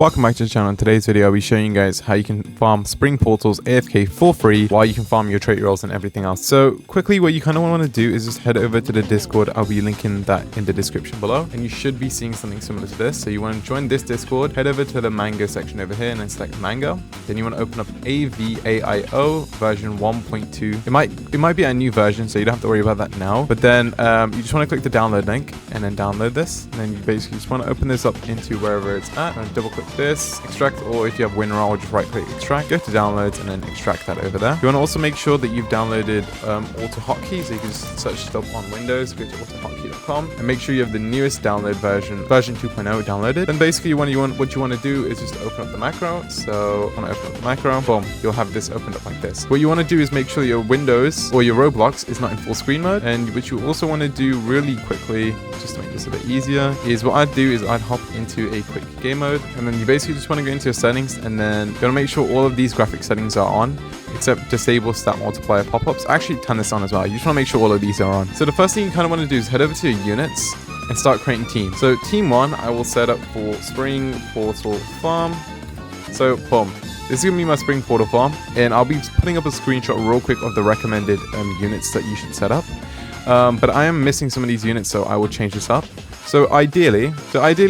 Welcome back to the channel. In today's video, I'll be showing you guys how you can farm spring portals AFK for free while you can farm your trait rolls and everything else. So quickly, what you kind of want to do is just head over to the Discord. I'll be linking that in the description below, and you should be seeing something similar to this. So you want to join this Discord, head over to the Mango section over here and then select Mango. Then you want to open up AVAIO version 1.2. It might be a new version, so you don't have to worry about that now. But then you just want to click the download link and then download this. And then you basically just want to open this up into wherever it's at and double click this, extract, or if you have WinRAR, just right click extract, go to downloads and then extract that over there. You want to also make sure that you've downloaded auto hotkey, so you can just search it up on Windows, go to autohotkey.com and make sure you have the newest download version 2.0 downloaded. Then basically what you want to do is just open up the macro. So I want to open up the macro, boom, you'll have this opened up like this. What you want to do is make sure your Windows or your Roblox is not in full screen mode, and what you also want to do really quickly, just to make this a bit easier, is what I'd do is I'd hop into a quick game mode, and then you basically just want to go into your settings, and then you want to make sure all of these graphic settings are on except disable stat multiplier pop-ups. Actually turn this on as well. You just want to make sure all of these are on. So the first thing you kind of want to do is head over to your units and start creating teams. So team 1 I will set up for spring portal farm. So boom, this is gonna be my spring portal farm, and I'll be putting up a screenshot real quick of the recommended units that you should set up. But I am missing some of these units, so I will change this up. So ideally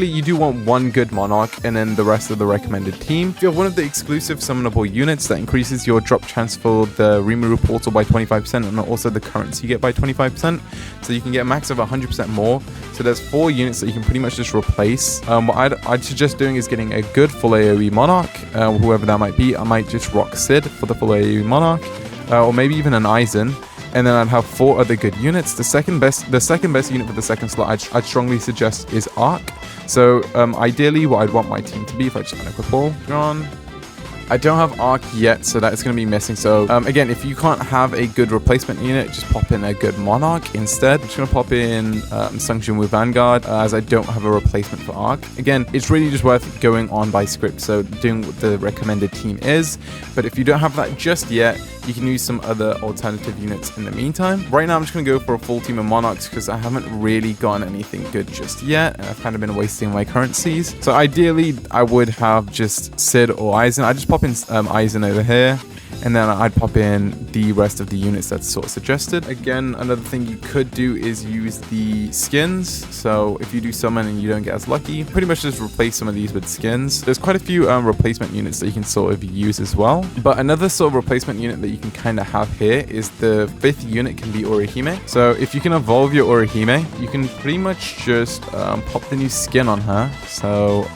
you do want one good monarch and then the rest of the recommended team. If you have one of the exclusive summonable units, that increases your drop chance for the Rimuru portal by 25% and also the currency you get by 25%. So you can get a max of 100% more. So there's 4 units that you can pretty much just replace. What I'd suggest doing is getting a good full AoE monarch, whoever that might be. I might just rock Sid for the full AoE monarch, or maybe even an Aizen. And then I'd have 4 other good units. The second best unit for the second slot I'd strongly suggest is Arc. So ideally what I'd want my team to be, if I just unequip all, John. I don't have Arc yet, so that's going to be missing. So again, if you can't have a good replacement unit, just pop in a good Monarch instead. I'm just going to pop in Sungjin with Vanguard, as I don't have a replacement for Arc. Again, it's really just worth going on by script, so doing what the recommended team is. But if you don't have that just yet, you can use some other alternative units in the meantime. Right now, I'm just going to go for a full team of Monarchs because I haven't really gotten anything good just yet, and I've kind of been wasting my currencies. So ideally, I would have just Sid or Aizen. I just pop in Aizen over here, and then I'd pop in the rest of the units that's sort of suggested. Again, another thing you could do is use the skins. So if you do summon and you don't get as lucky, pretty much just replace some of these with skins. There's quite a few replacement units that you can sort of use as well. But another sort of replacement unit that you can kind of have here is the 5th unit can be Orihime. So if you can evolve your Orihime, you can pretty much just pop the new skin on her. So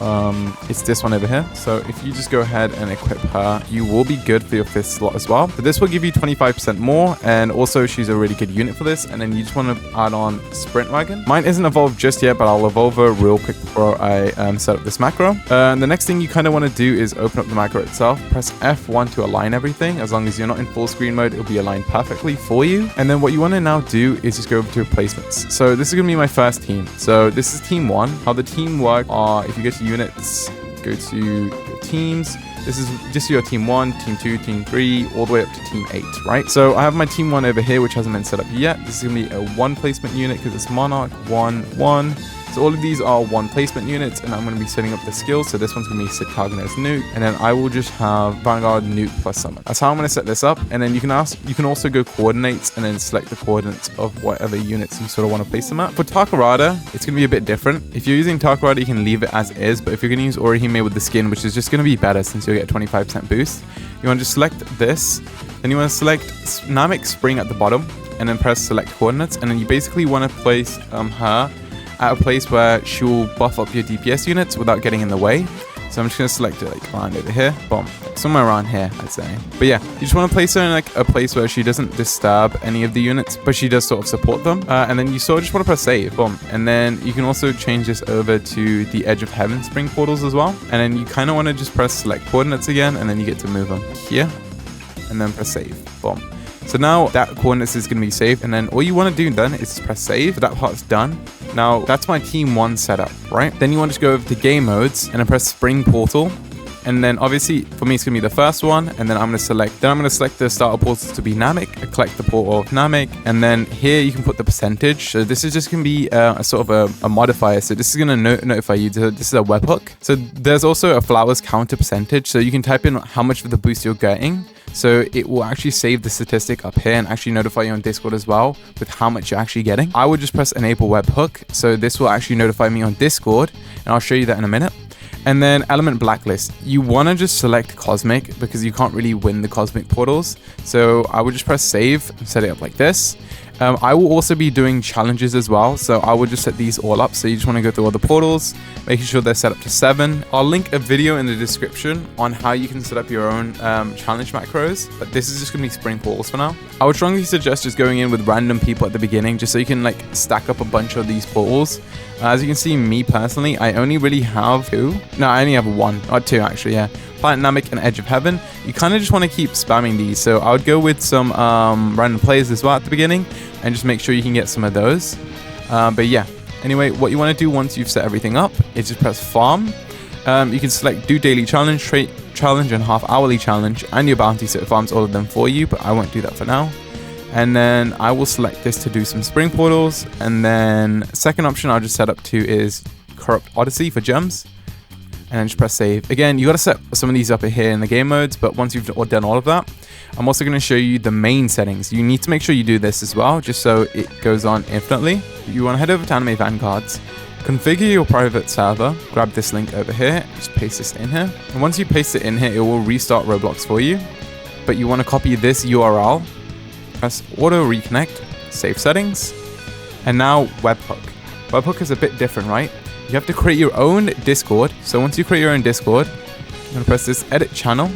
it's this one over here. So if you just go ahead and equip her, you will be good for your 5th slot as well. So this will give you 25% more, and also she's a really good unit for this. And then you just want to add on Sprint Wagon. Mine isn't evolved just yet, but I'll evolve her real quick before I set up this macro. And the next thing you kind of want to do is open up the macro itself, press F1 to align everything. As long as you're not in full screen mode, it'll be aligned perfectly for you. And then what you want to now do is just go over to replacements. So this is going to be my first team. So this is team 1. How the team work are, if you go to units, go to your teams. This is just your team 1, team 2, team 3, all the way up to team 8, right? So I have my team 1 over here, which hasn't been set up yet. This is going to be a 1 placement unit because it's Monarch, 1, 1. So all of these are 1 placement units, and I'm going to be setting up the skills. So this one's going to be Sid Kagane's Nuke, and then I will just have Vanguard, Nuke plus Summon. That's how I'm going to set this up. And then you can also go coordinates and then select the coordinates of whatever units you sort of want to place them at. For Takarada, it's going to be a bit different. If you're using Takarada, you can leave it as is, but if you're going to use Orihime with the skin, which is just going to be better since you'll get a 25% boost, you want to just select this. Then you want to select Namek Spring at the bottom, and then press select coordinates, and then you basically want to place her at a place where she will buff up your DPS units without getting in the way. So I'm just going to select it like around over here. Boom. Somewhere around here, I'd say. But yeah, you just want to place her in like a place where she doesn't disturb any of the units, but she does sort of support them. And then you sort of just want to press save. Boom. And then you can also change this over to the Edge of Heaven spring portals as well. And then you kind of want to just press select coordinates again, and then you get to move them here. And then press save. Boom. So now that coordinates is going to be saved, and then all you want to do then is just press save. That part's done. Now that's my team 1 setup, right? Then you want to go over to game modes and then press spring portal. And then obviously for me, it's gonna be the first one. And then I'm gonna select the starter portal to be Namek. I collect the portal of Namek. And then here you can put the percentage. So this is just gonna be a sort of a modifier. So this is gonna notify you. This is a webhook. So there's also a flowers counter percentage. So you can type in how much of the boost you're getting. So it will actually save the statistic up here and actually notify you on Discord as well with how much you're actually getting. I would just press enable webhook. So this will actually notify me on Discord, and I'll show you that in a minute. And then element blacklist. You want to just select cosmic because you can't really win the cosmic portals. So I would just press save and set it up like this. I will also be doing challenges as well, so I will just set these all up. So you just want to go through all the portals, making sure they're set up to 7. I'll link a video in the description on how you can set up your own challenge macros, but this is just going to be spring portals for now. I would strongly suggest just going in with random people at the beginning, just so you can like stack up a bunch of these portals. As you can see, me personally, I only really have 2. No, I only have 1 or 2 actually, yeah. Planet Namek and Edge of Heaven. You kind of just want to keep spamming these. So I would go with some random players as well at the beginning and just make sure you can get some of those. But yeah, anyway, what you want to do once you've set everything up is just press farm. You can select do daily challenge, trait challenge, and half hourly challenge, and your bounty, so it farms all of them for you, but I won't do that for now. And then I will select this to do some spring portals. And then second option I'll just set up to is Corrupt Odyssey for gems. And then just press save. Again, you got to set some of these up here in the game modes, but once you've done all of that, I'm also going to show you the main settings. You need to make sure you do this as well, just so it goes on infinitely. You want to head over to Anime Vanguards, configure your private server, grab this link over here, just paste this in here. And once you paste it in here, it will restart Roblox for you. But you want to copy this URL, press auto reconnect, save settings, and now webhook. Webhook is a bit different, right? You have to create your own Discord. So once you create your own Discord, you're going to press this edit channel.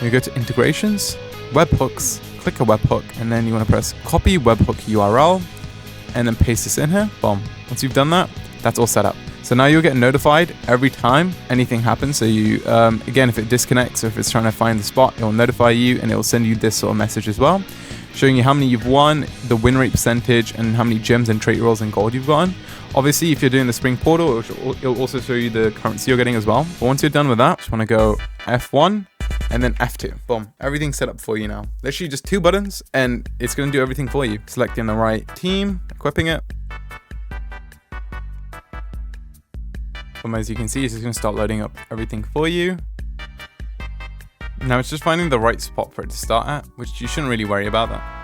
You go to integrations, webhooks, click a webhook, and then you want to press copy webhook URL and then paste this in here. Boom. Once you've done that, that's all set up. So now you'll get notified every time anything happens. So you, again, if it disconnects or if it's trying to find the spot, it will notify you and it will send you this sort of message as well, showing you how many you've won, the win rate percentage, and how many gems and trait rolls and gold you've gotten. Obviously, if you're doing the spring portal, it'll also show you the currency you're getting as well. But once you're done with that, just want to go F1 and then F2. Boom. Everything's set up for you now. Literally just 2 buttons and it's going to do everything for you. Selecting the right team, equipping it. As you can see, it's just going to start loading up everything for you. Now it's just finding the right spot for it to start at, which you shouldn't really worry about that.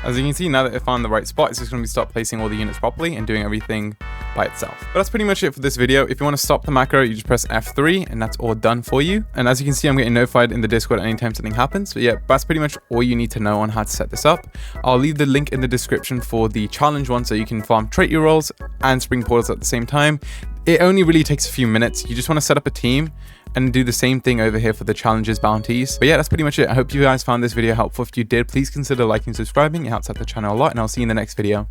As you can see, now that I found the right spot, it's just going to start placing all the units properly and doing everything by itself. But that's pretty much it for this video. If you want to stop the macro, you just press F3 and that's all done for you. And as you can see, I'm getting notified in the Discord anytime something happens. But yeah, that's pretty much all you need to know on how to set this up. I'll leave the link in the description for the challenge one so you can farm trait rolls and spring portals at the same time. It only really takes a few minutes. You just want to set up a team and do the same thing over here for the challenges, bounties. But yeah, that's pretty much it. I hope you guys found this video helpful. If you did, please consider liking and subscribing. It helps out the channel a lot, and I'll see you in the next video.